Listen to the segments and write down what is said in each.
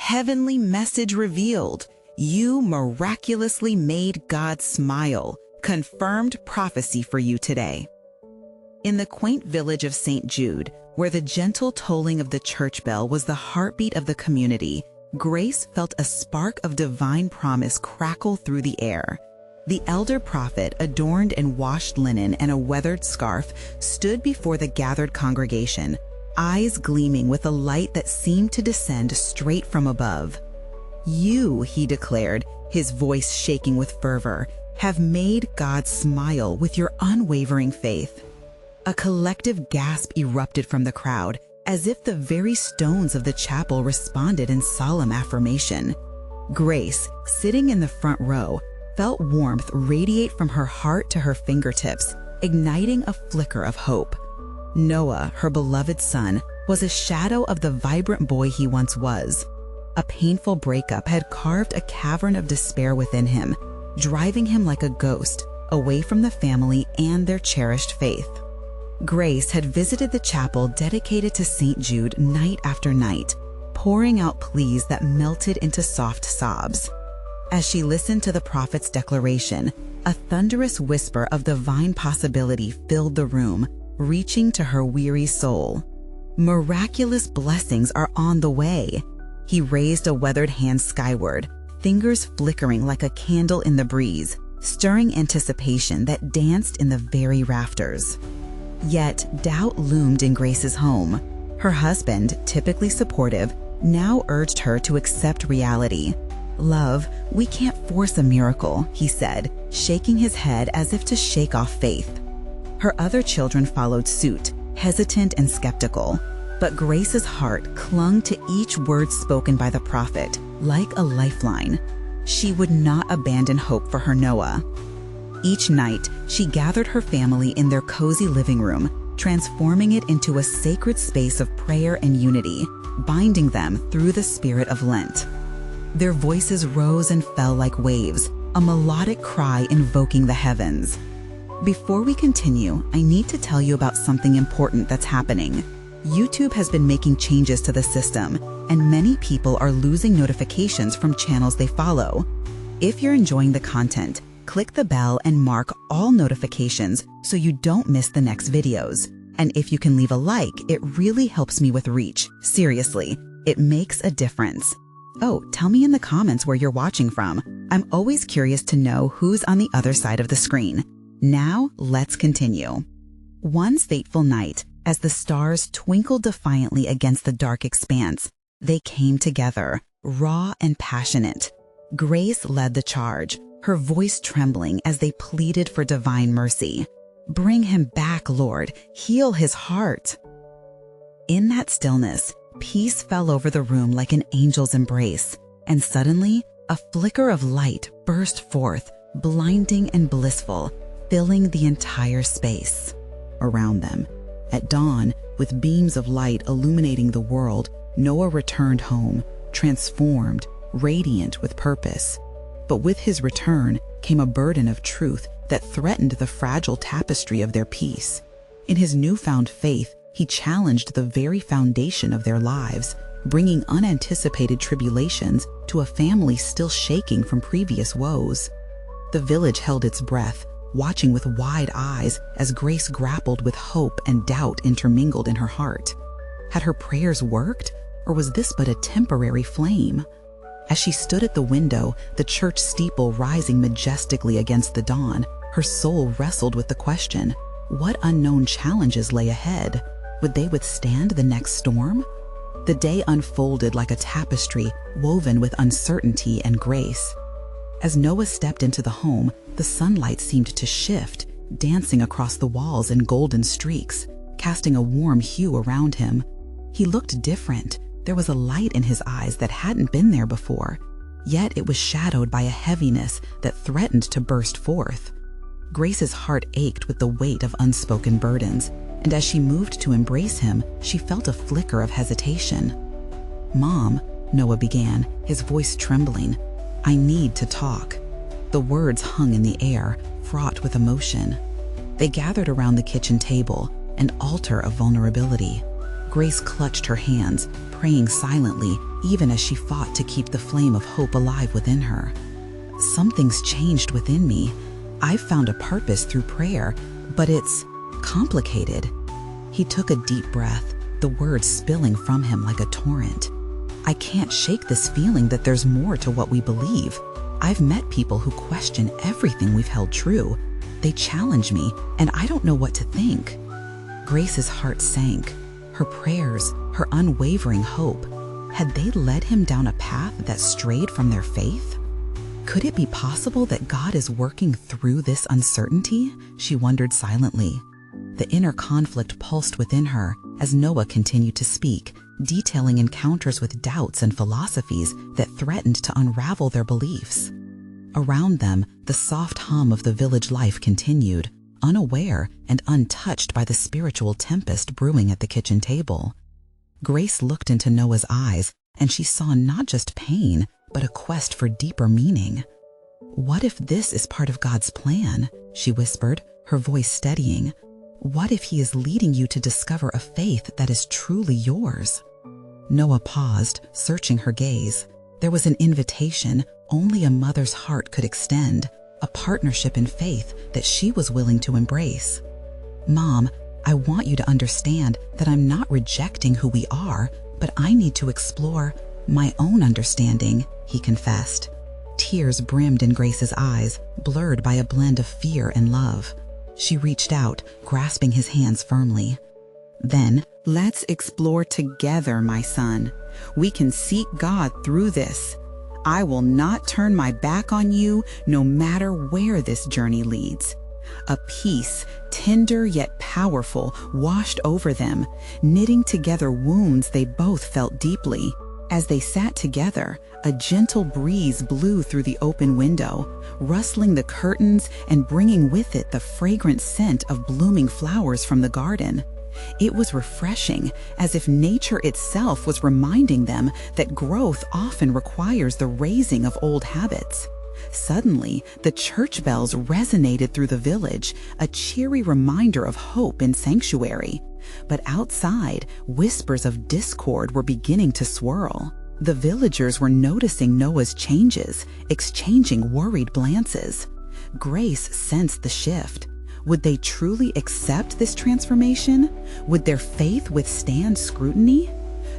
heavenly message revealed. You miraculously made God smile. Confirmed prophecy for you today. In the quaint village of St. Jude, where the gentle tolling of the church bell was the heartbeat of the community, Grace felt a spark of divine promise crackle through the air. The elder prophet, adorned in washed linen and a weathered scarf, stood before the gathered congregation, eyes gleaming with a light that seemed to descend straight from above. You, he declared, his voice shaking with fervor, have made God smile with your unwavering faith. A collective gasp erupted from the crowd, as if the very stones of the chapel responded in solemn affirmation. Grace, sitting in the front row, felt warmth radiate from her heart to her fingertips, igniting a flicker of hope. Noah, her beloved son, was a shadow of the vibrant boy he once was. A painful breakup had carved a cavern of despair within him, driving him like a ghost away from the family and their cherished faith. Grace had visited the chapel dedicated to St. Jude night after night, pouring out pleas that melted into soft sobs. As she listened to the prophet's declaration, a thunderous whisper of divine possibility filled the room, reaching to her weary soul. Miraculous blessings are on the way. He raised a weathered hand skyward, fingers flickering like a candle in the breeze, stirring anticipation that danced in the very rafters. Yet doubt loomed in Grace's home. Her husband, typically supportive, now urged her to accept reality. "Love, we can't force a miracle," he said, shaking his head as if to shake off faith. Her other children followed suit, hesitant and skeptical. But Grace's heart clung to each word spoken by the prophet, like a lifeline. She would not abandon hope for her Noah. Each night, she gathered her family in their cozy living room, transforming it into a sacred space of prayer and unity, binding them through the spirit of Lent. Their voices rose and fell like waves, a melodic cry invoking the heavens. Before we continue, I need to tell you about something important that's happening. YouTube has been making changes to the system, and many people are losing notifications from channels they follow. If you're enjoying the content, click the bell and mark all notifications so you don't miss the next videos. And if you can leave a like, it really helps me with reach. Seriously, it makes a difference. Oh, tell me in the comments where you're watching from. I'm always curious to know who's on the other side of the screen. Now, let's continue. One fateful night, as the stars twinkled defiantly against the dark expanse, they came together, raw and passionate. Grace led the charge, her voice trembling as they pleaded for divine mercy. "Bring him back, Lord. Heal his heart." In that stillness, peace fell over the room like an angel's embrace, and suddenly, a flicker of light burst forth, blinding and blissful, filling the entire space. Around them, at dawn, with beams of light illuminating the world, Noah returned home, transformed, radiant with purpose. But with his return came a burden of truth that threatened the fragile tapestry of their peace. In his newfound faith, he challenged the very foundation of their lives, bringing unanticipated tribulations to a family still shaking from previous woes. The village held its breath, watching with wide eyes as Grace grappled with hope and doubt intermingled in her heart. Had her prayers worked, or was this but a temporary flame? As she stood at the window, the church steeple rising majestically against the dawn, her soul wrestled with the question, what unknown challenges lay ahead? Would they withstand the next storm? The day unfolded like a tapestry woven with uncertainty and grace. As Noah stepped into the home, the sunlight seemed to shift, dancing across the walls in golden streaks, casting a warm hue around him. He looked different. There was a light in his eyes that hadn't been there before, yet it was shadowed by a heaviness that threatened to burst forth. Grace's heart ached with the weight of unspoken burdens, and as she moved to embrace him, she felt a flicker of hesitation. "Mom," Noah began, his voice trembling, "I need to talk." The words hung in the air, fraught with emotion. They gathered around the kitchen table, an altar of vulnerability. Grace clutched her hands, praying silently, even as she fought to keep the flame of hope alive within her. "Something's changed within me. I've found a purpose through prayer, but it's complicated." He took a deep breath, the words spilling from him like a torrent. "I can't shake this feeling that there's more to what we believe. I've met people who question everything we've held true. They challenge me, and I don't know what to think." Grace's heart sank. Her prayers, her unwavering hope, had they led him down a path that strayed from their faith? Could it be possible that God is working through this uncertainty? She wondered silently. The inner conflict pulsed within her as Noah continued to speak, detailing encounters with doubts and philosophies that threatened to unravel their beliefs. Around them, the soft hum of the village life continued, unaware and untouched by the spiritual tempest brewing at the kitchen table. Grace looked into Noah's eyes, and she saw not just pain, but a quest for deeper meaning. "What if this is part of God's plan?" she whispered, her voice steadying. "What if He is leading you to discover a faith that is truly yours?" Noah paused, searching her gaze. There was an invitation only a mother's heart could extend, a partnership in faith that she was willing to embrace. "Mom, I want you to understand that I'm not rejecting who we are, but I need to explore my own understanding," he confessed. Tears brimmed in Grace's eyes, blurred by a blend of fear and love. She reached out, grasping his hands firmly. "Then, let's explore together, my son. We can seek God through this. I will not turn my back on you, no matter where this journey leads." A peace, tender yet powerful, washed over them, knitting together wounds they both felt deeply. As they sat together, a gentle breeze blew through the open window, rustling the curtains and bringing with it the fragrant scent of blooming flowers from the garden. It was refreshing, as if nature itself was reminding them that growth often requires the raising of old habits. Suddenly, the church bells resonated through the village, a cheery reminder of hope in sanctuary. But outside, whispers of discord were beginning to swirl. The villagers were noticing Noah's changes, exchanging worried glances. Grace sensed the shift. Would they truly accept this transformation? Would their faith withstand scrutiny?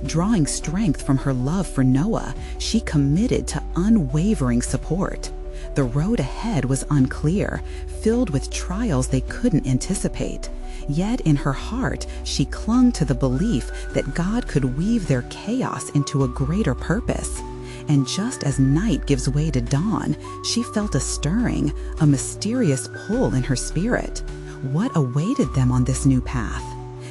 Drawing strength from her love for Noah, she committed to unwavering support. The road ahead was unclear, filled with trials they couldn't anticipate. Yet in her heart, she clung to the belief that God could weave their chaos into a greater purpose. And just as night gives way to dawn, she felt a stirring, a mysterious pull in her spirit. What awaited them on this new path?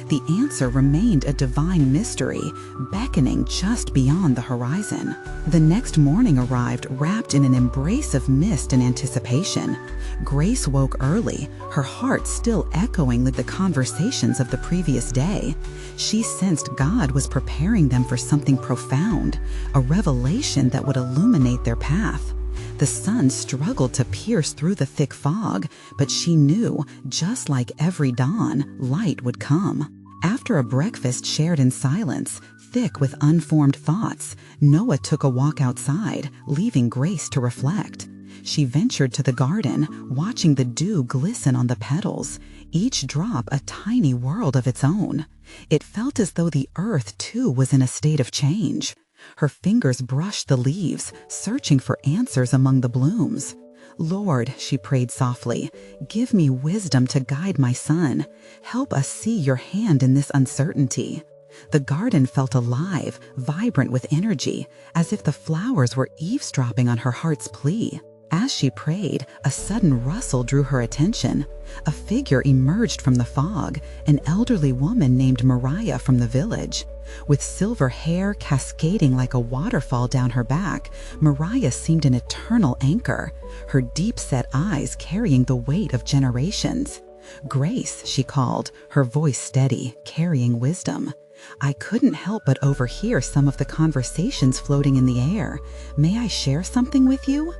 The answer remained a divine mystery, beckoning just beyond the horizon. The next morning arrived wrapped in an embrace of mist and anticipation. Grace woke early, her heart still echoing with the conversations of the previous day. She sensed God was preparing them for something profound, a revelation that would illuminate their path. The sun struggled to pierce through the thick fog, but she knew, just like every dawn, light would come. After a breakfast shared in silence, thick with unformed thoughts, Noah took a walk outside, leaving Grace to reflect. She ventured to the garden, watching the dew glisten on the petals, each drop a tiny world of its own. It felt as though the earth, too, was in a state of change. Her fingers brushed the leaves, searching for answers among the blooms. "Lord," she prayed softly, "give me wisdom to guide my son. Help us see your hand in this uncertainty." The garden felt alive, vibrant with energy, as if the flowers were eavesdropping on her heart's plea. As she prayed, a sudden rustle drew her attention. A figure emerged from the fog, an elderly woman named Mariah from the village. With silver hair cascading like a waterfall down her back, Mariah seemed an eternal anchor, her deep-set eyes carrying the weight of generations. "Grace," she called, her voice steady, carrying wisdom. "I couldn't help but overhear some of the conversations floating in the air. May I share something with you?"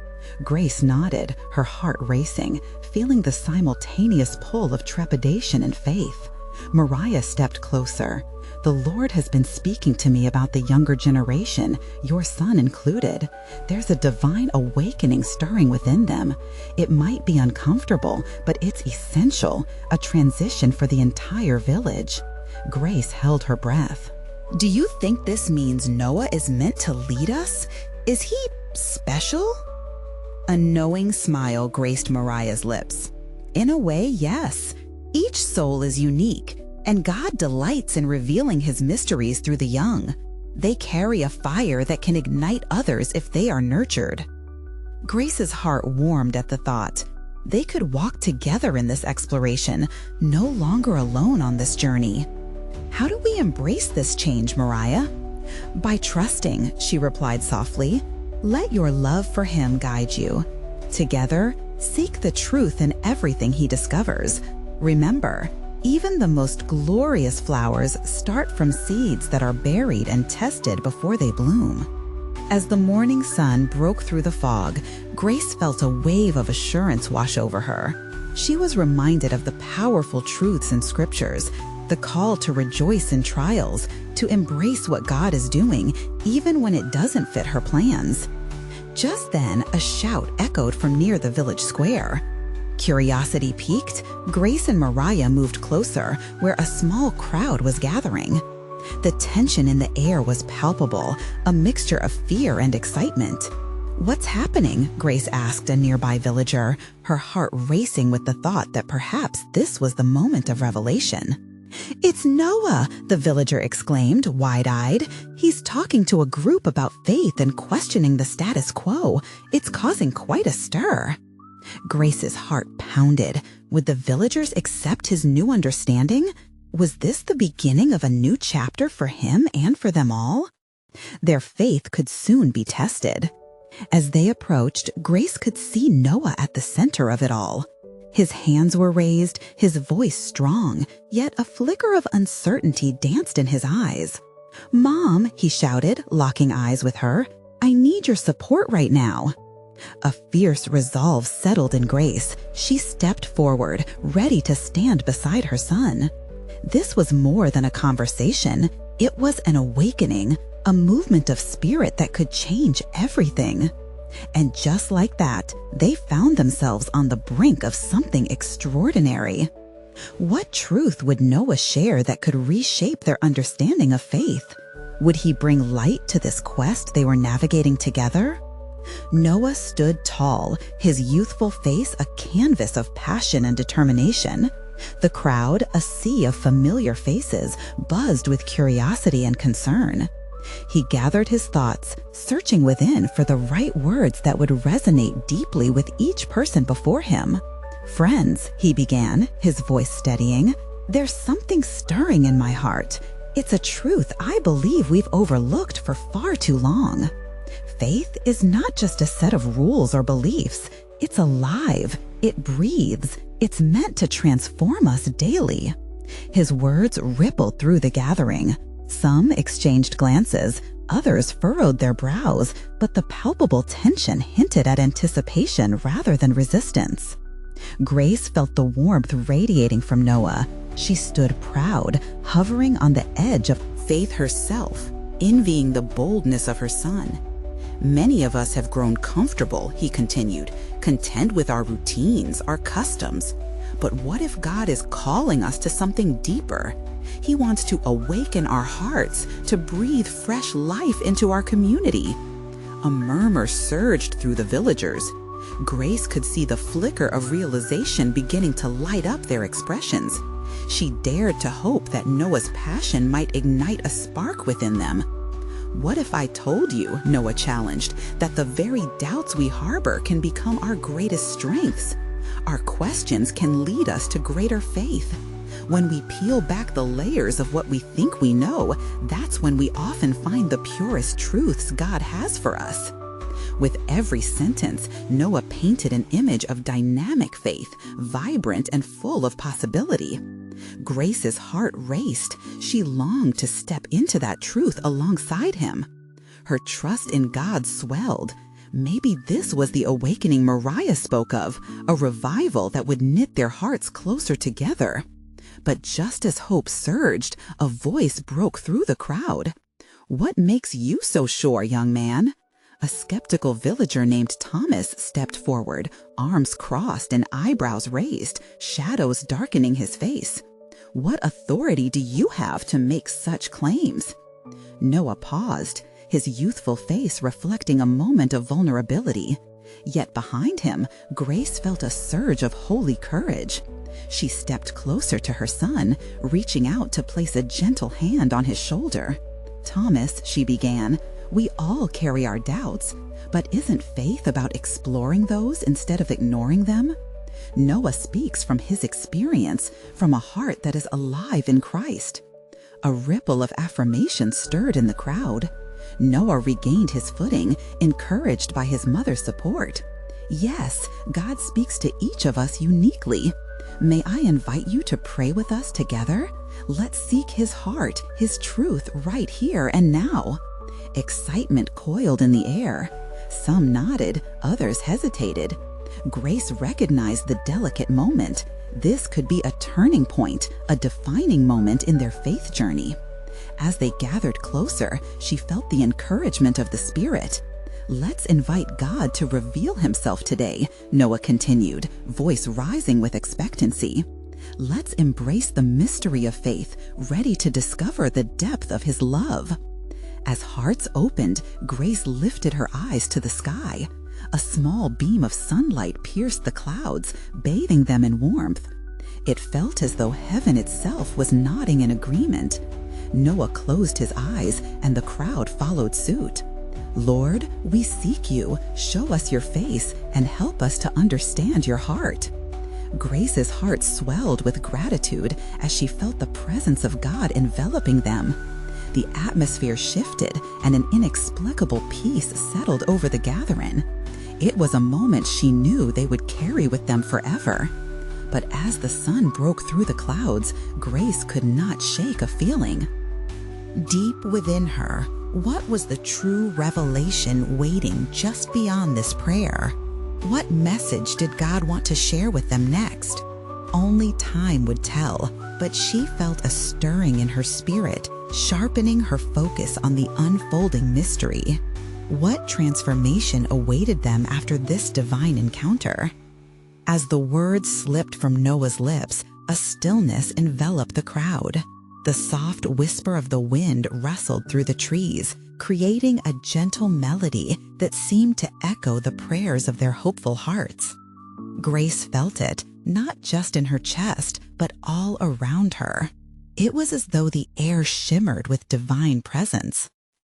Grace nodded, her heart racing, feeling the simultaneous pull of trepidation and faith. Mariah stepped closer. The Lord has been speaking to me about the younger generation, your son included. There's a divine awakening stirring within them. It might be uncomfortable, but it's essential, a transition for the entire village." Grace held her breath. "Do you think this means Noah is meant to lead us? Is he special?" A knowing smile graced Mariah's lips. "In a way, yes. Each soul is unique, and God delights in revealing his mysteries through the young. They carry a fire that can ignite others if they are nurtured." Grace's heart warmed at the thought. They could walk together in this exploration, no longer alone on this journey. "How do we embrace this change, Mariah?" "By trusting," she replied softly. "Let your love for him guide you. Together, seek the truth in everything he discovers. Remember, even the most glorious flowers start from seeds that are buried and tested before they bloom." As the morning sun broke through the fog, Grace felt a wave of assurance wash over her. She was reminded of the powerful truths in scriptures, the call to rejoice in trials, to embrace what God is doing, even when it doesn't fit her plans. Just then, a shout echoed from near the village square. Curiosity piqued, Grace and Mariah moved closer, where a small crowd was gathering. The tension in the air was palpable, a mixture of fear and excitement. "What's happening?" Grace asked a nearby villager, her heart racing with the thought that perhaps this was the moment of revelation. "It's Noah!" the villager exclaimed, wide-eyed. "He's talking to a group about faith and questioning the status quo. It's causing quite a stir." Grace's heart pounded. Would the villagers accept his new understanding? Was this the beginning of a new chapter for him and for them all? Their faith could soon be tested. As they approached, Grace could see Noah at the center of it all. His hands were raised, his voice strong, yet a flicker of uncertainty danced in his eyes. "Mom," he shouted, locking eyes with her, "I need your support right now." A fierce resolve settled in Grace. She stepped forward, ready to stand beside her son. This was more than a conversation. It was an awakening, a movement of spirit that could change everything. And just like that, they found themselves on the brink of something extraordinary. What truth would Noah share that could reshape their understanding of faith? Would he bring light to this quest they were navigating together? Noah stood tall, his youthful face a canvas of passion and determination. The crowd, a sea of familiar faces, buzzed with curiosity and concern. He gathered his thoughts, searching within for the right words that would resonate deeply with each person before him. "Friends," he began, his voice steadying, "there's something stirring in my heart. It's a truth I believe we've overlooked for far too long. Faith is not just a set of rules or beliefs. It's alive. It breathes. It's meant to transform us daily." His words rippled through the gathering. Some exchanged glances, others furrowed their brows, but the palpable tension hinted at anticipation rather than resistance. Grace felt the warmth radiating from Noah. She stood proud, hovering on the edge of faith herself, envying the boldness of her son. "Many of us have grown comfortable," he continued, "content with our routines, our customs. But what if God is calling us to something deeper? He wants to awaken our hearts, to breathe fresh life into our community." A murmur surged through the villagers. Grace could see the flicker of realization beginning to light up their expressions. She dared to hope that Noah's passion might ignite a spark within them. "What if I told you," Noah challenged, "that the very doubts we harbor can become our greatest strengths? Our questions can lead us to greater faith. When we peel back the layers of what we think we know, that's when we often find the purest truths God has for us." With every sentence, Noah painted an image of dynamic faith, vibrant and full of possibility. Grace's heart raced. She longed to step into that truth alongside him. Her trust in God swelled. Maybe this was the awakening Mariah spoke of, a revival that would knit their hearts closer together. But just as hope surged, a voice broke through the crowd. "What makes you so sure, young man?" A skeptical villager named Thomas stepped forward, arms crossed and eyebrows raised, shadows darkening his face. "What authority do you have to make such claims?" Noah paused, his youthful face reflecting a moment of vulnerability. Yet behind him, Grace felt a surge of holy courage. She stepped closer to her son, reaching out to place a gentle hand on his shoulder. "Thomas," she began, "we all carry our doubts, but isn't faith about exploring those instead of ignoring them?" Noah speaks from his experience, from a heart that is alive in Christ. A ripple of affirmation stirred in the crowd. Noah regained his footing, encouraged by his mother's support. "Yes, God speaks to each of us uniquely. May I invite you to pray with us together? Let's seek His heart, His truth right here and now." Excitement coiled in the air. Some nodded, others hesitated. Grace recognized the delicate moment. This could be a turning point, a defining moment in their faith journey. As they gathered closer, she felt the encouragement of the Spirit. "Let's invite God to reveal Himself today," Noah continued, voice rising with expectancy. "Let's embrace the mystery of faith, ready to discover the depth of His love." As hearts opened, Grace lifted her eyes to the sky. A small beam of sunlight pierced the clouds, bathing them in warmth. It felt as though heaven itself was nodding in agreement. Noah closed his eyes, and the crowd followed suit. "Lord, we seek you. Show us your face and help us to understand your heart." Grace's heart swelled with gratitude as she felt the presence of God enveloping them. The atmosphere shifted, and an inexplicable peace settled over the gathering. It was a moment she knew they would carry with them forever. But as the sun broke through the clouds, Grace could not shake a feeling. Deep within her, what was the true revelation waiting just beyond this prayer? What message did God want to share with them next? Only time would tell, but she felt a stirring in her spirit, sharpening her focus on the unfolding mystery. What transformation awaited them after this divine encounter? As the words slipped from Noah's lips, a stillness enveloped the crowd. The soft whisper of the wind rustled through the trees, creating a gentle melody that seemed to echo the prayers of their hopeful hearts. Grace felt it, not just in her chest, but all around her. It was as though the air shimmered with divine presence.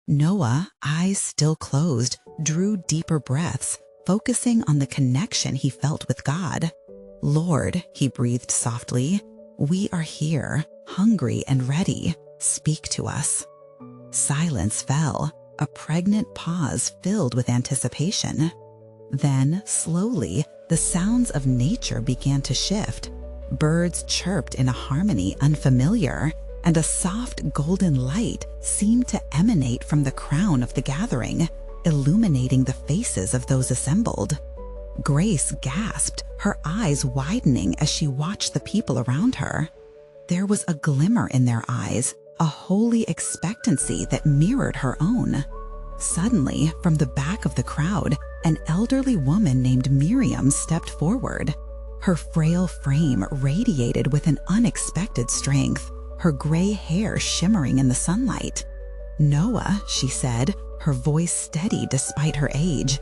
Noah, eyes still closed, drew deeper breaths, focusing on the connection he felt with God. "Lord," he breathed softly, "we are here, hungry and ready. Speak to us." Silence fell, a pregnant pause filled with anticipation. Then, slowly, the sounds of nature began to shift. Birds chirped in a harmony unfamiliar, and a soft golden light seemed to emanate from the crown of the gathering, illuminating the faces of those assembled. Grace gasped, her eyes widening as she watched the people around her. There was a glimmer in their eyes, a holy expectancy that mirrored her own. Suddenly, from the back of the crowd, an elderly woman named Miriam stepped forward. Her frail frame radiated with an unexpected strength, her gray hair shimmering in the sunlight. "Noah," she said, her voice steady despite her age,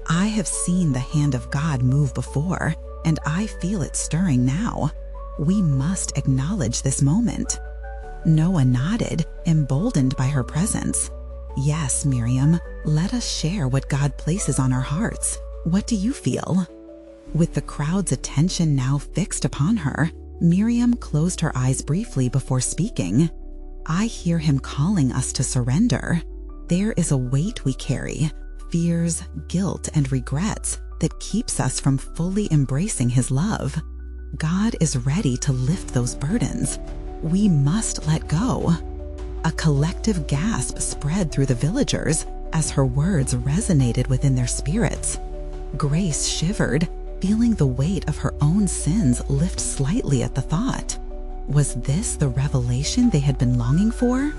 "I have seen the hand of God move before, and I feel it stirring now. We must acknowledge this moment." Noah nodded, emboldened by her presence. "Yes, Miriam, let us share what God places on our hearts. What do you feel?" With the crowd's attention now fixed upon her, Miriam closed her eyes briefly before speaking. "I hear Him calling us to surrender. There is a weight we carry, fears, guilt, and regrets that keeps us from fully embracing His love. God is ready to lift those burdens. We must let go." A collective gasp spread through the villagers as her words resonated within their spirits. Grace shivered, feeling the weight of her own sins lift slightly at the thought. Was this the revelation they had been longing for?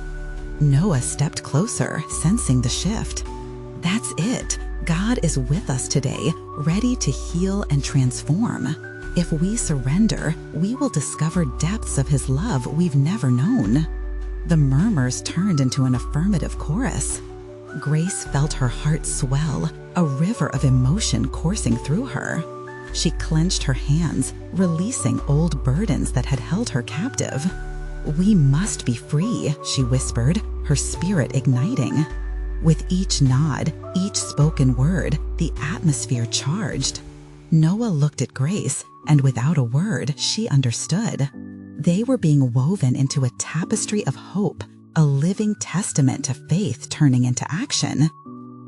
Noah stepped closer, sensing the shift. That's it. God is with us today, ready to heal and transform. If we surrender, we will discover depths of His love we've never known. The murmurs turned into an affirmative chorus. Grace felt her heart swell, a river of emotion coursing through her. She clenched her hands, releasing old burdens that had held her captive. "We must be free," she whispered, her spirit igniting. With each nod, each spoken word, the atmosphere charged. Noah looked at Grace, and without a word, she understood. They were being woven into a tapestry of hope, a living testament to faith turning into action.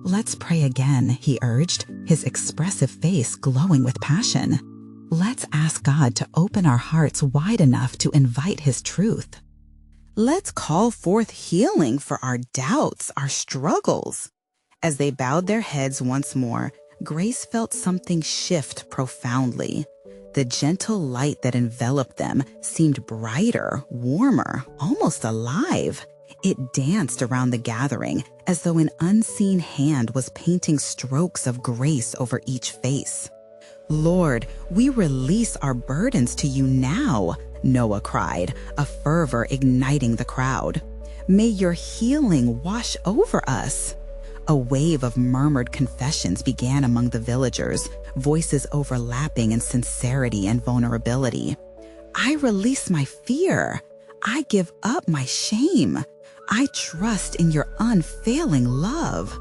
"Let's pray again," he urged, his expressive face glowing with passion. "Let's ask God to open our hearts wide enough to invite His truth. Let's call forth healing for our doubts, our struggles." As they bowed their heads once more, Grace felt something shift profoundly. The gentle light that enveloped them seemed brighter, warmer, almost alive. It danced around the gathering as though an unseen hand was painting strokes of grace over each face. "Lord, we release our burdens to you now," Noah cried, a fervor igniting the crowd. "May your healing wash over us." A wave of murmured confessions began among the villagers, voices overlapping in sincerity and vulnerability. "I release my fear. I give up my shame. I trust in your unfailing love."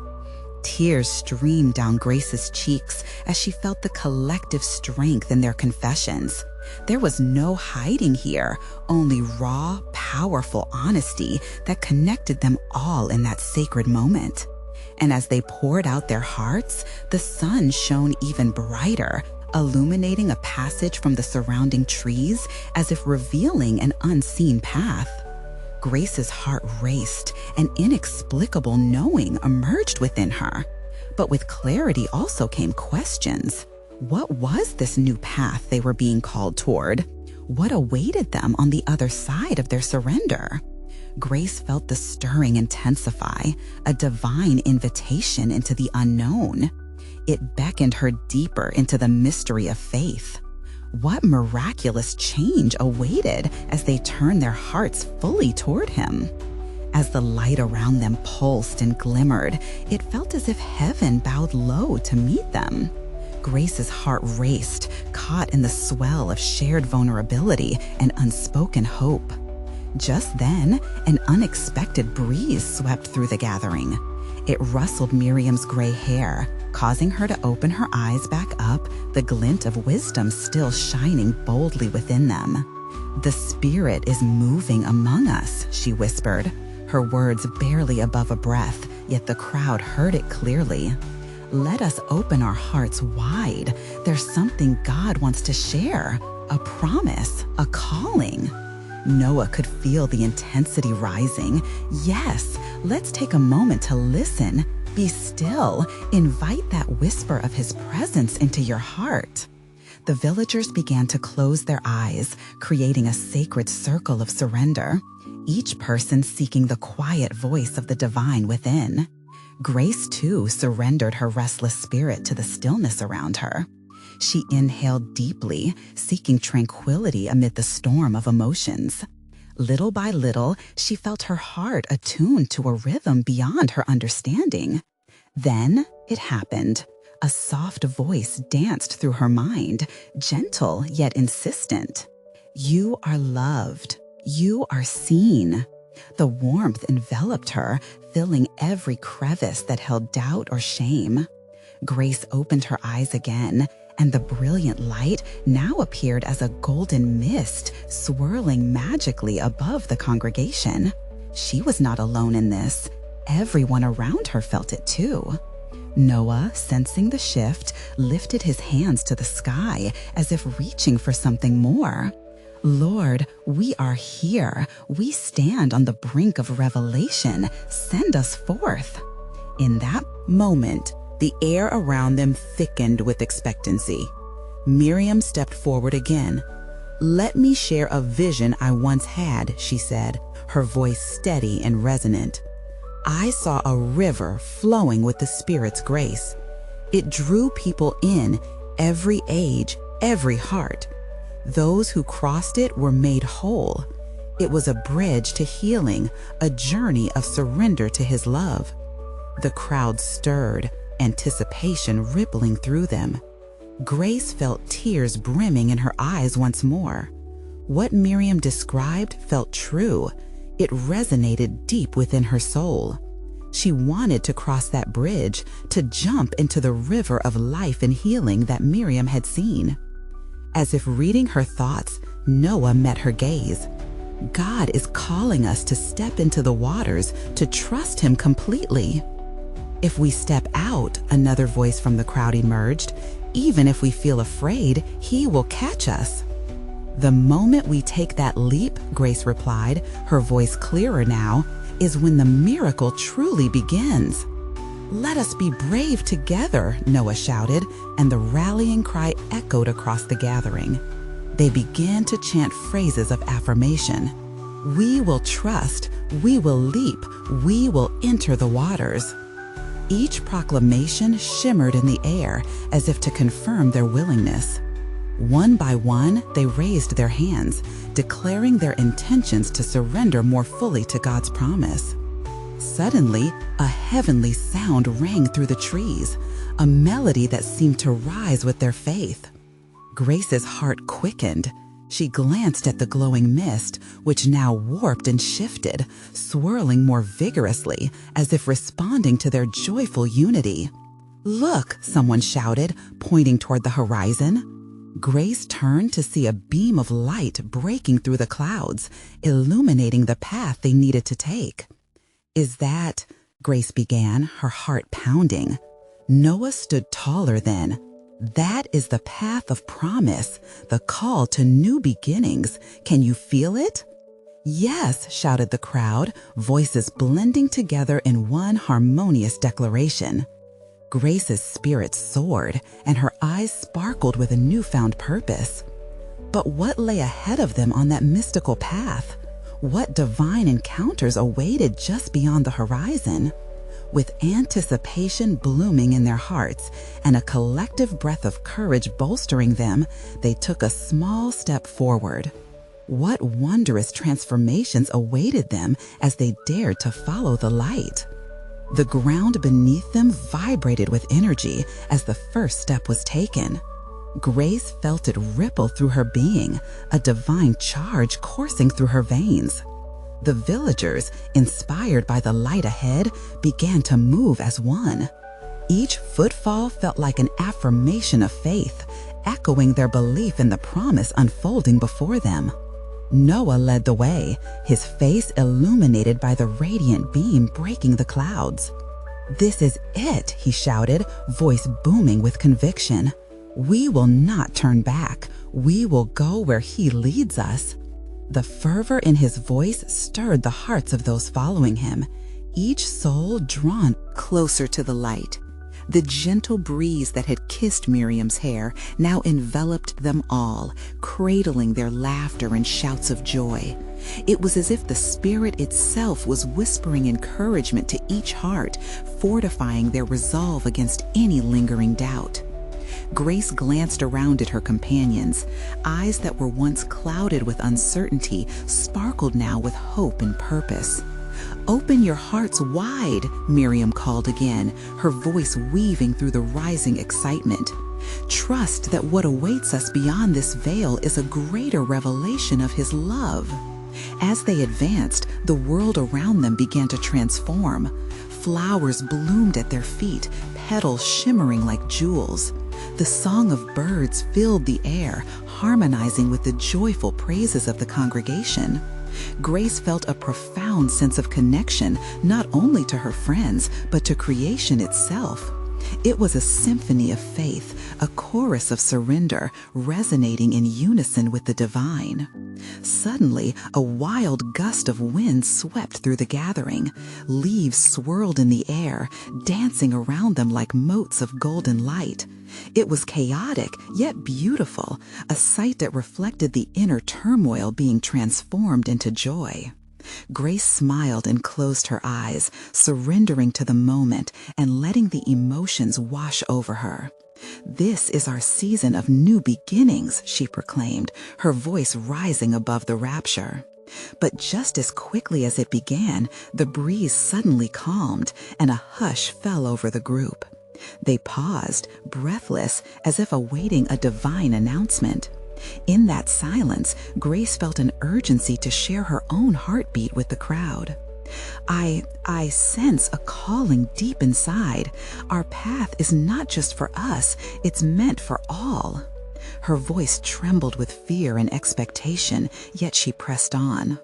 Tears streamed down Grace's cheeks as she felt the collective strength in their confessions. There was no hiding here, only raw, powerful honesty that connected them all in that sacred moment. And as they poured out their hearts, the sun shone even brighter, illuminating a passage from the surrounding trees as if revealing an unseen path. Grace's heart raced, an inexplicable knowing emerged within her. But with clarity also came questions. What was this new path they were being called toward? What awaited them on the other side of their surrender? Grace felt the stirring intensify, a divine invitation into the unknown. It beckoned her deeper into the mystery of faith. What miraculous change awaited as they turned their hearts fully toward Him? As the light around them pulsed and glimmered, it felt as if heaven bowed low to meet them. Grace's heart raced, caught in the swell of shared vulnerability and unspoken hope. Just then, an unexpected breeze swept through the gathering. It rustled Miriam's gray hair, causing her to open her eyes back up, the glint of wisdom still shining boldly within them. "The Spirit is moving among us," she whispered, her words barely above a breath, yet the crowd heard it clearly. "Let us open our hearts wide. There's something God wants to share, a promise, a calling." Noah could feel the intensity rising. Yes, let's take a moment to listen. Be still. Invite that whisper of His presence into your heart. The villagers began to close their eyes, creating a sacred circle of surrender, each person seeking the quiet voice of the divine within. Grace, too, surrendered her restless spirit to the stillness around her. She inhaled deeply, seeking tranquility amid the storm of emotions. Little by little, she felt her heart attuned to a rhythm beyond her understanding. Then it happened. A soft voice danced through her mind, gentle yet insistent. "You are loved. You are seen." The warmth enveloped her, filling every crevice that held doubt or shame. Grace opened her eyes again, and the brilliant light now appeared as a golden mist swirling magically above the congregation. She was not alone in this. Everyone around her felt it too. Noah, sensing the shift, lifted his hands to the sky as if reaching for something more. "Lord, we are here. We stand on the brink of revelation. Send us forth." In that moment, the air around them thickened with expectancy. Miriam stepped forward again. "Let me share a vision I once had," she said, her voice steady and resonant. "I saw a river flowing with the Spirit's grace. It drew people in, every age, every heart. Those who crossed it were made whole. It was a bridge to healing, a journey of surrender to His love." The crowd stirred, anticipation rippling through them. Grace felt tears brimming in her eyes once more. What Miriam described felt true. It resonated deep within her soul. She wanted to cross that bridge, to jump into the river of life and healing that Miriam had seen. As if reading her thoughts, Noah met her gaze. God is calling us to step into the waters, to trust Him completely. "If we step out," another voice from the crowd emerged, "even if we feel afraid, He will catch us." "The moment we take that leap," Grace replied, her voice clearer now, "is when the miracle truly begins." "Let us be brave together," Noah shouted, and the rallying cry echoed across the gathering. They began to chant phrases of affirmation. "We will trust, we will leap, we will enter the waters." Each proclamation shimmered in the air as if to confirm their willingness. One by one, they raised their hands, declaring their intentions to surrender more fully to God's promise. Suddenly, a heavenly sound rang through the trees, a melody that seemed to rise with their faith. Grace's heart quickened. She glanced at the glowing mist, which now warped and shifted, swirling more vigorously, as if responding to their joyful unity. "Look!" someone shouted, pointing toward the horizon. Grace turned to see a beam of light breaking through the clouds, illuminating the path they needed to take. "Is that—" Grace began, her heart pounding. Noah stood taller then. "That is the path of promise, the call to new beginnings. Can you feel it?" "Yes," shouted the crowd, voices blending together in one harmonious declaration. Grace's spirit soared, and her eyes sparkled with a newfound purpose. But what lay ahead of them on that mystical path? What divine encounters awaited just beyond the horizon? With anticipation blooming in their hearts and a collective breath of courage bolstering them, they took a small step forward. What wondrous transformations awaited them as they dared to follow the light? The ground beneath them vibrated with energy as the first step was taken. Grace felt it ripple through her being, a divine charge coursing through her veins. The villagers, inspired by the light ahead, began to move as one. Each footfall felt like an affirmation of faith, echoing their belief in the promise unfolding before them. Noah led the way, his face illuminated by the radiant beam breaking the clouds. "This is it," he shouted, voice booming with conviction. "We will not turn back. We will go where He leads us." The fervor in his voice stirred the hearts of those following him, each soul drawn closer to the light. The gentle breeze that had kissed Miriam's hair now enveloped them all, cradling their laughter and shouts of joy. It was as if the Spirit itself was whispering encouragement to each heart, fortifying their resolve against any lingering doubt. Grace glanced around at her companions. Eyes that were once clouded with uncertainty sparkled now with hope and purpose. "Open your hearts wide," Miriam called again, her voice weaving through the rising excitement. "Trust that what awaits us beyond this veil is a greater revelation of His love." As they advanced, the world around them began to transform. Flowers bloomed at their feet, petals shimmering like jewels. The song of birds filled the air, harmonizing with the joyful praises of the congregation. Grace felt a profound sense of connection, not only to her friends, but to creation itself. It was a symphony of faith, a chorus of surrender, resonating in unison with the divine. Suddenly, a wild gust of wind swept through the gathering. Leaves swirled in the air, dancing around them like motes of golden light. It was chaotic, yet beautiful, a sight that reflected the inner turmoil being transformed into joy. Grace smiled and closed her eyes, surrendering to the moment and letting the emotions wash over her. "This is our season of new beginnings," she proclaimed, her voice rising above the rapture. But just as quickly as it began, the breeze suddenly calmed and a hush fell over the group. They paused, breathless, as if awaiting a divine announcement. In that silence, Grace felt an urgency to share her own heartbeat with the crowd. I sense a calling deep inside. Our path is not just for us, it's meant for all." Her voice trembled with fear and expectation, yet she pressed on.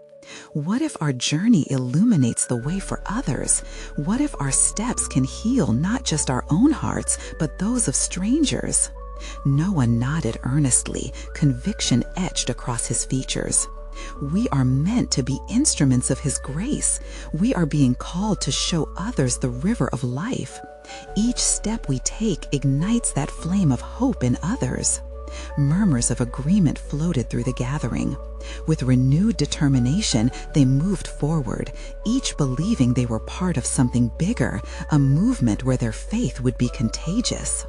What if our journey illuminates the way for others? What if our steps can heal not just our own hearts, but those of strangers? Noah nodded earnestly, conviction etched across his features. We are meant to be instruments of His grace. We are being called to show others the river of life. Each step we take ignites that flame of hope in others. Murmurs of agreement floated through the gathering. With renewed determination, they moved forward, each believing they were part of something bigger, a movement where their faith would be contagious.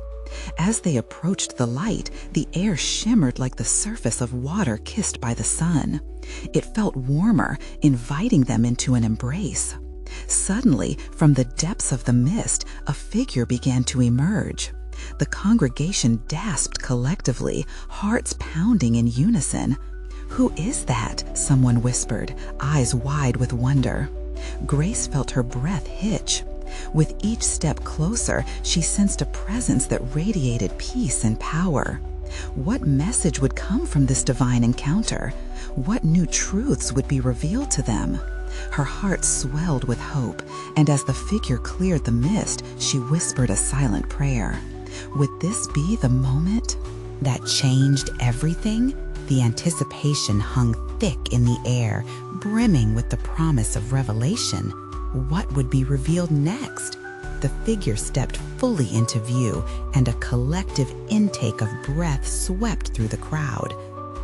As they approached the light, the air shimmered like the surface of water kissed by the sun. It felt warmer, inviting them into an embrace. Suddenly, from the depths of the mist, a figure began to emerge. The congregation gasped collectively, hearts pounding in unison. "Who is that?" someone whispered, eyes wide with wonder. Grace felt her breath hitch. With each step closer, she sensed a presence that radiated peace and power. What message would come from this divine encounter? What new truths would be revealed to them? Her heart swelled with hope, and as the figure cleared the mist, she whispered a silent prayer. Would this be the moment that changed everything? The anticipation hung thick in the air, brimming with the promise of revelation. What would be revealed next? The figure stepped fully into view, and a collective intake of breath swept through the crowd.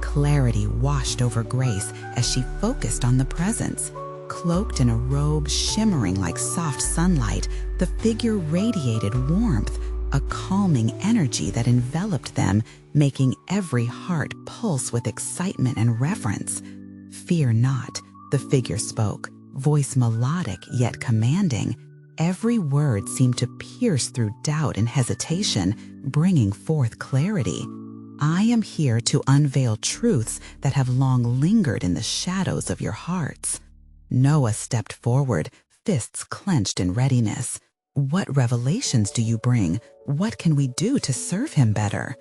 Clarity washed over Grace as she focused on the presence. Cloaked in a robe shimmering like soft sunlight, the figure radiated warmth, a calming energy that enveloped them, making every heart pulse with excitement and reverence. "Fear not," the figure spoke, voice melodic yet commanding. Every word seemed to pierce through doubt and hesitation, bringing forth clarity. "I am here to unveil truths that have long lingered in the shadows of your hearts." Noah stepped forward, fists clenched in readiness. "What revelations do you bring? What can we do to serve Him better?"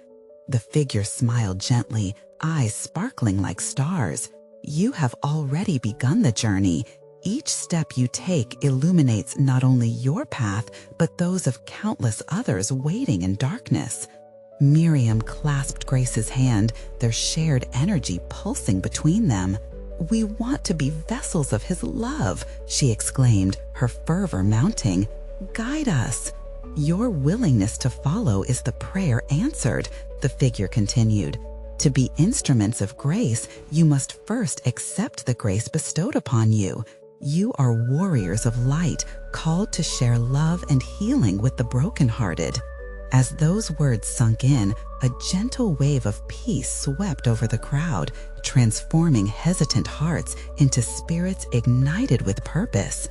The figure smiled gently, eyes sparkling like stars. "You have already begun the journey. Each step you take illuminates not only your path, but those of countless others waiting in darkness." Miriam clasped Grace's hand, their shared energy pulsing between them. "We want to be vessels of His love," she exclaimed, her fervor mounting. "Guide us." "Your willingness to follow is the prayer answered," the figure continued. "To be instruments of grace, you must first accept the grace bestowed upon you. You are warriors of light, called to share love and healing with the brokenhearted." As those words sunk in, a gentle wave of peace swept over the crowd, transforming hesitant hearts into spirits ignited with purpose.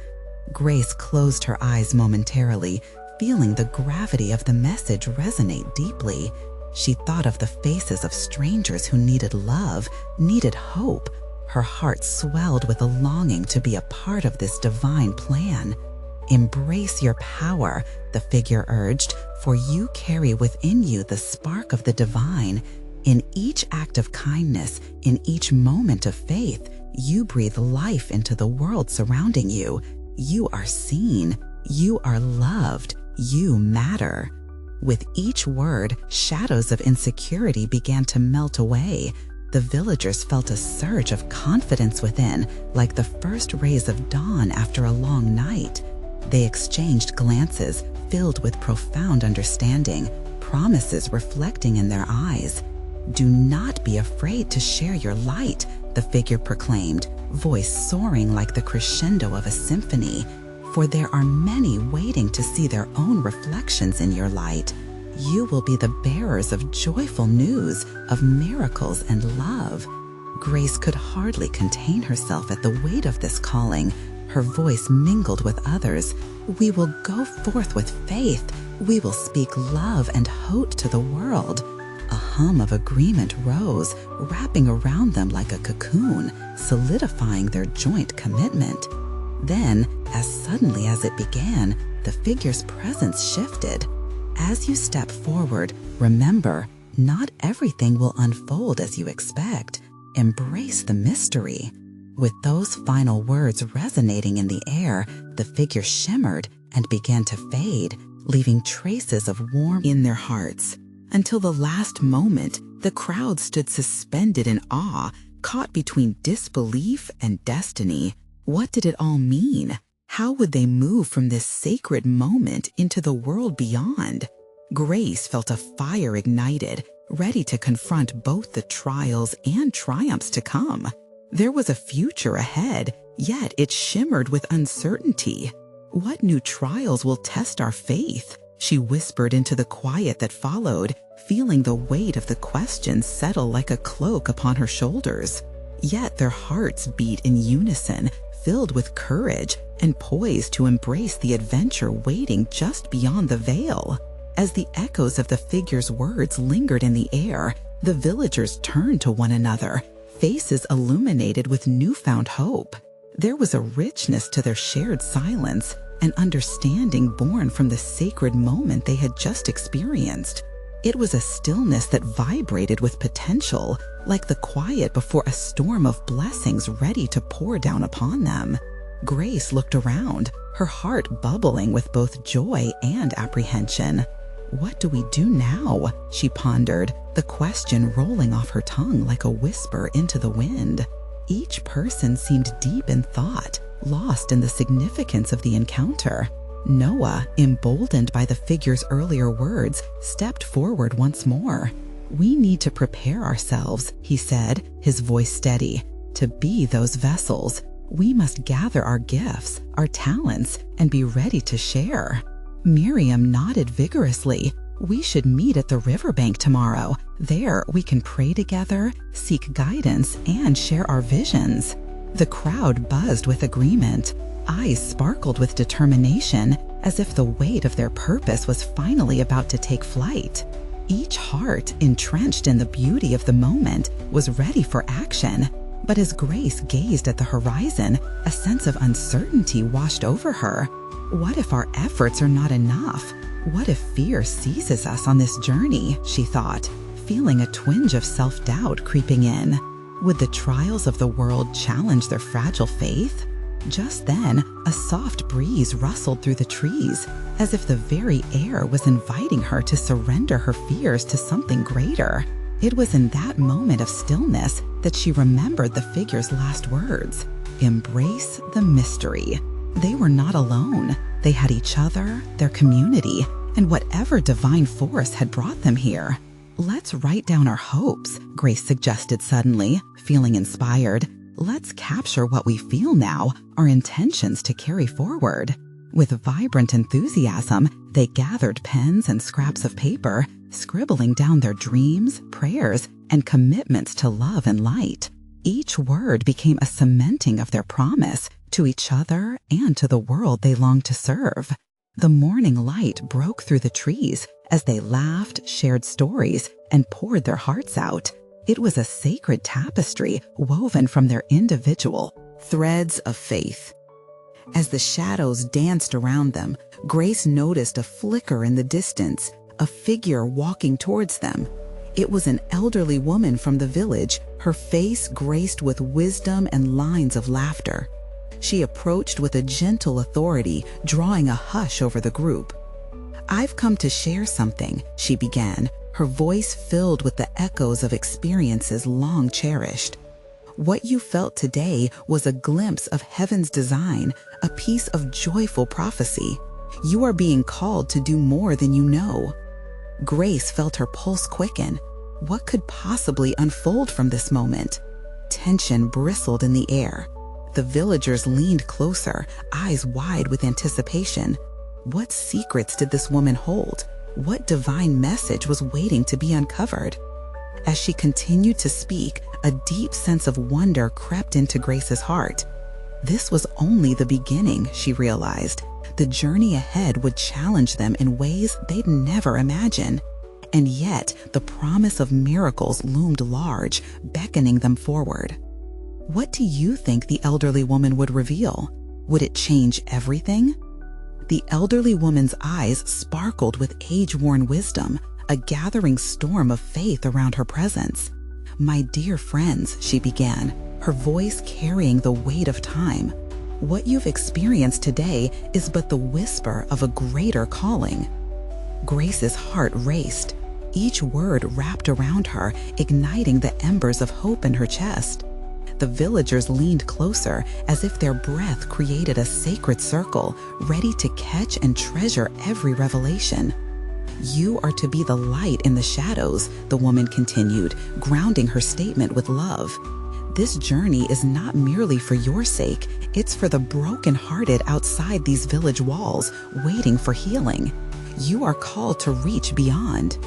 Grace closed her eyes momentarily, feeling the gravity of the message resonate deeply. She thought of the faces of strangers who needed love, needed hope. Her heart swelled with a longing to be a part of this divine plan. "Embrace your power," the figure urged, "for you carry within you the spark of the divine. In each act of kindness, in each moment of faith, you breathe life into the world surrounding you. You are seen. You are loved. You matter." With each word, shadows of insecurity began to melt away. The villagers felt a surge of confidence within, like the first rays of dawn after a long night. They exchanged glances filled with profound understanding, promises reflecting in their eyes. "Do not be afraid to share your light," the figure proclaimed, voice soaring like the crescendo of a symphony. "For there are many waiting to see their own reflections in your light. You will be the bearers of joyful news, of miracles and love." Grace could hardly contain herself at the weight of this calling. Her voice mingled with others. "We will go forth with faith. We will speak love and hope to the world." A hum of agreement rose, wrapping around them like a cocoon, solidifying their joint commitment. Then, as suddenly as it began, the figure's presence shifted. As you step forward, remember, not everything will unfold as you expect. Embrace the mystery. With those final words resonating in the air, the figure shimmered and began to fade, leaving traces of warmth in their hearts. Until the last moment, the crowd stood suspended in awe, caught between disbelief and destiny. What did it all mean? How would they move from this sacred moment into the world beyond? Grace felt a fire ignited, ready to confront both the trials and triumphs to come. There was a future ahead, yet it shimmered with uncertainty. "What new trials will test our faith?" she whispered into the quiet that followed, feeling the weight of the questions settle like a cloak upon her shoulders. Yet their hearts beat in unison, filled with courage and poised to embrace the adventure waiting just beyond the veil. As the echoes of the figure's words lingered in the air, the villagers turned to one another, faces illuminated with newfound hope. There was a richness to their shared silence, an understanding born from the sacred moment they had just experienced. It was a stillness that vibrated with potential, like the quiet before a storm of blessings ready to pour down upon them. Grace looked around, her heart bubbling with both joy and apprehension. "What do we do now?" she pondered, the question rolling off her tongue like a whisper into the wind. Each person seemed deep in thought, lost in the significance of the encounter. Noah, emboldened by the figure's earlier words, stepped forward once more. "We need to prepare ourselves," he said, his voice steady. "To be those vessels, we must gather our gifts, our talents, and be ready to share." Miriam nodded vigorously. "We should meet at the riverbank tomorrow. There we can pray together, seek guidance, and share our visions." The crowd buzzed with agreement. Eyes sparkled with determination, as if the weight of their purpose was finally about to take flight. Each heart, entrenched in the beauty of the moment, was ready for action. But as Grace gazed at the horizon, a sense of uncertainty washed over her. What if our efforts are not enough? What if fear seizes us on this journey, she thought, feeling a twinge of self-doubt creeping in. Would the trials of the world challenge their fragile faith? Just then, a soft breeze rustled through the trees, as if the very air was inviting her to surrender her fears to something greater. It was in that moment of stillness that she remembered the figure's last words. Embrace the mystery. They were not alone. They had each other, their community, and whatever divine force had brought them here. "Let's write down our hopes," Grace suggested suddenly, feeling inspired. "Let's capture what we feel now, our intentions to carry forward." With vibrant enthusiasm, they gathered pens and scraps of paper, scribbling down their dreams, prayers, and commitments to love and light. Each word became a cementing of their promise to each other and to the world they longed to serve. The morning light broke through the trees as they laughed, shared stories, and poured their hearts out. It was a sacred tapestry woven from their individual threads of faith. As the shadows danced around them, Grace noticed a flicker in the distance, a figure walking towards them. It was an elderly woman from the village, her face graced with wisdom and lines of laughter. She approached with a gentle authority, drawing a hush over the group. "I've come to share something," she began, her voice filled with the echoes of experiences long cherished. "What you felt today was a glimpse of heaven's design, a piece of joyful prophecy. You are being called to do more than you know." Grace felt her pulse quicken. What could possibly unfold from this moment? Tension bristled in the air. The villagers leaned closer, eyes wide with anticipation. What secrets did this woman hold? What divine message was waiting to be uncovered? As she continued to speak, a deep sense of wonder crept into Grace's heart. This was only the beginning, she realized. The journey ahead would challenge them in ways they'd never imagine. And yet, the promise of miracles loomed large, beckoning them forward. What do you think the elderly woman would reveal? Would it change everything? The elderly woman's eyes sparkled with age-worn wisdom, a gathering storm of faith around her presence. "My dear friends," she began, her voice carrying the weight of time, "what you've experienced today is but the whisper of a greater calling." Grace's heart raced. Each word wrapped around her, igniting the embers of hope in her chest. The villagers leaned closer, as if their breath created a sacred circle, ready to catch and treasure every revelation. "You are to be the light in the shadows," the woman continued, grounding her statement with love. "This journey is not merely for your sake, it's for the broken-hearted outside these village walls, waiting for healing. You are called to reach beyond."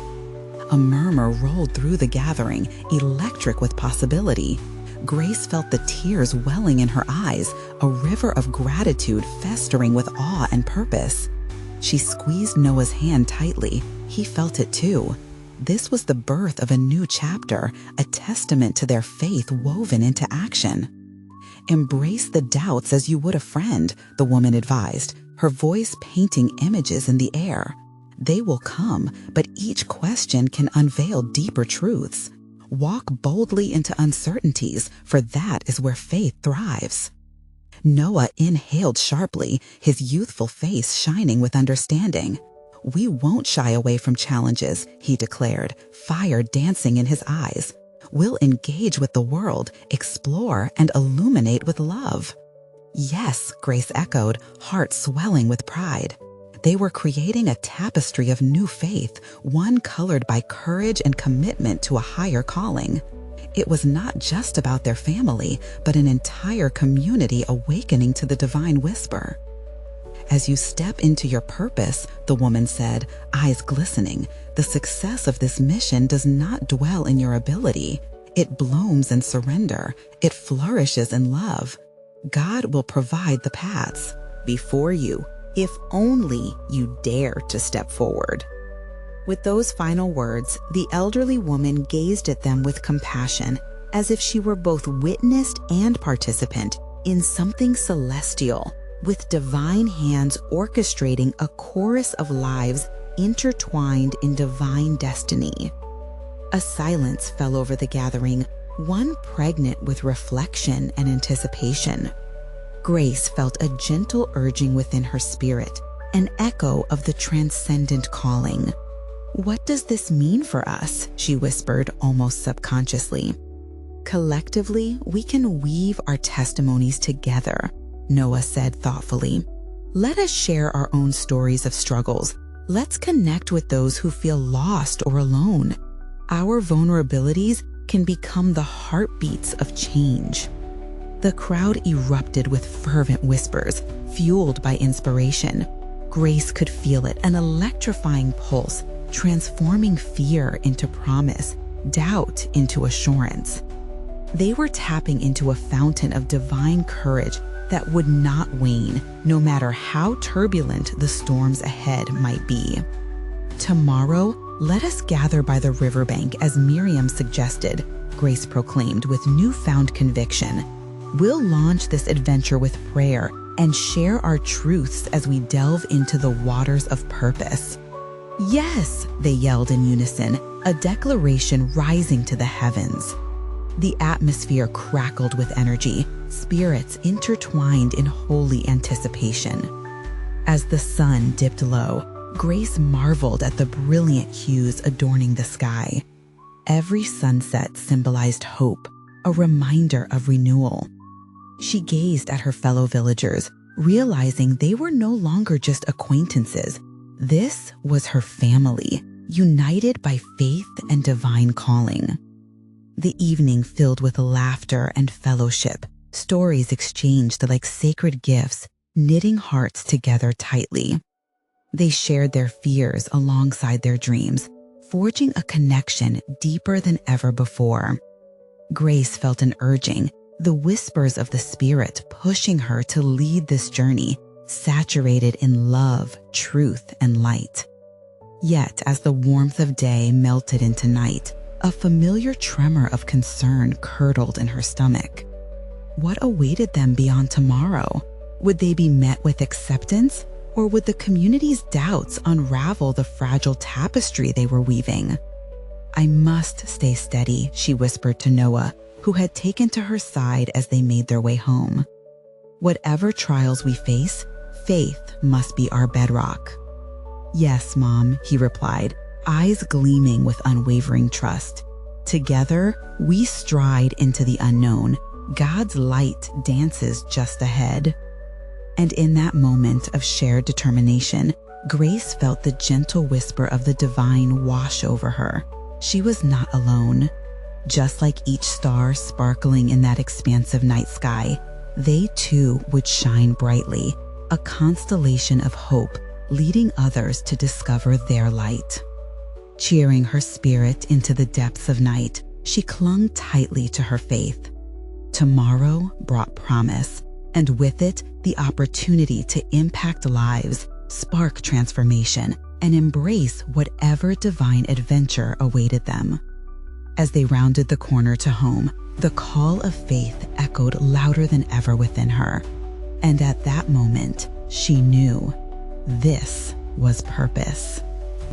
A murmur rolled through the gathering, electric with possibility. Grace felt the tears welling in her eyes, a river of gratitude festering with awe and purpose. She squeezed Noah's hand tightly. He felt it too. This was the birth of a new chapter, a testament to their faith woven into action. "Embrace the doubts as you would a friend," the woman advised, her voice painting images in the air. "They will come, but each question can unveil deeper truths. Walk boldly into uncertainties, for that is where faith thrives." Noah inhaled sharply, his youthful face shining with understanding. "We won't shy away from challenges," he declared, fire dancing in his eyes. "We'll engage with the world, explore, and illuminate with love." "Yes," Grace echoed, heart swelling with pride. They were creating a tapestry of new faith, one colored by courage and commitment to a higher calling. It was not just about their family, but an entire community awakening to the divine whisper. "As you step into your purpose," the woman said, eyes glistening, "the success of this mission does not dwell in your ability. It blooms in surrender. It flourishes in love. God will provide the paths before you, if only you dare to step forward." With those final words, the elderly woman gazed at them with compassion, as if she were both witness and participant in something celestial, with divine hands orchestrating a chorus of lives intertwined in divine destiny. A silence fell over the gathering, one pregnant with reflection and anticipation. Grace felt a gentle urging within her spirit, an echo of the transcendent calling. "What does this mean for us?" she whispered almost subconsciously. "Collectively, we can weave our testimonies together," Noah said thoughtfully. "Let us share our own stories of struggles. Let's connect with those who feel lost or alone. Our vulnerabilities can become the heartbeats of change." The crowd erupted with fervent whispers, fueled by inspiration. Grace could feel it, an electrifying pulse, transforming fear into promise, doubt into assurance. They were tapping into a fountain of divine courage that would not wane, no matter how turbulent the storms ahead might be. "Tomorrow, let us gather by the riverbank as Miriam suggested," Grace proclaimed with newfound conviction. "We'll launch this adventure with prayer and share our truths as we delve into the waters of purpose." "Yes!" they yelled in unison, a declaration rising to the heavens. The atmosphere crackled with energy, spirits intertwined in holy anticipation. As the sun dipped low, Grace marveled at the brilliant hues adorning the sky. Every sunset symbolized hope, a reminder of renewal. She gazed at her fellow villagers, realizing they were no longer just acquaintances. This was her family, united by faith and divine calling. The evening filled with laughter and fellowship, stories exchanged like sacred gifts, knitting hearts together tightly. They shared their fears alongside their dreams, forging a connection deeper than ever before. Grace felt an urging, the whispers of the Spirit pushing her to lead this journey, saturated in love, truth, and light. Yet, as the warmth of day melted into night, a familiar tremor of concern curdled in her stomach. What awaited them beyond tomorrow? Would they be met with acceptance, or would the community's doubts unravel the fragile tapestry they were weaving? "I must stay steady," she whispered to Noah, who had taken to her side as they made their way home. "Whatever trials we face, faith must be our bedrock." "Yes, Mom," he replied, eyes gleaming with unwavering trust. Together, we stride into the unknown. God's light dances just ahead. And in that moment of shared determination, Grace felt the gentle whisper of the divine wash over her. She was not alone. Just like each star sparkling in that expansive night sky, they too would shine brightly, a constellation of hope leading others to discover their light. Cheering her spirit into the depths of night, she clung tightly to her faith. Tomorrow brought promise, and with it, the opportunity to impact lives, spark transformation, and embrace whatever divine adventure awaited them. As they rounded the corner to home, the call of faith echoed louder than ever within her. And at that moment, she knew this was purpose.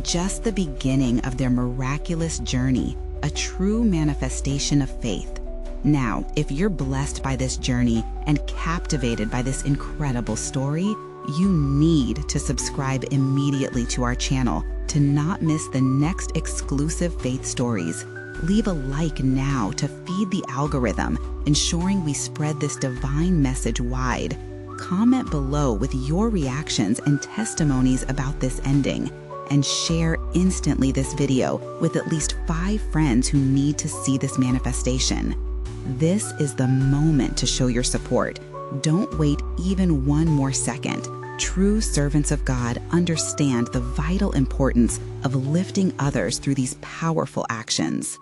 Just the beginning of their miraculous journey, a true manifestation of faith. Now, if you're blessed by this journey and captivated by this incredible story, you need to subscribe immediately to our channel to not miss the next exclusive faith stories. Leave a like now to feed the algorithm, ensuring we spread this divine message wide. Comment below with your reactions and testimonies about this ending, and share instantly this video with at least 5 friends who need to see this manifestation. This is the moment to show your support. Don't wait even one more second. True servants of God understand the vital importance of lifting others through these powerful actions.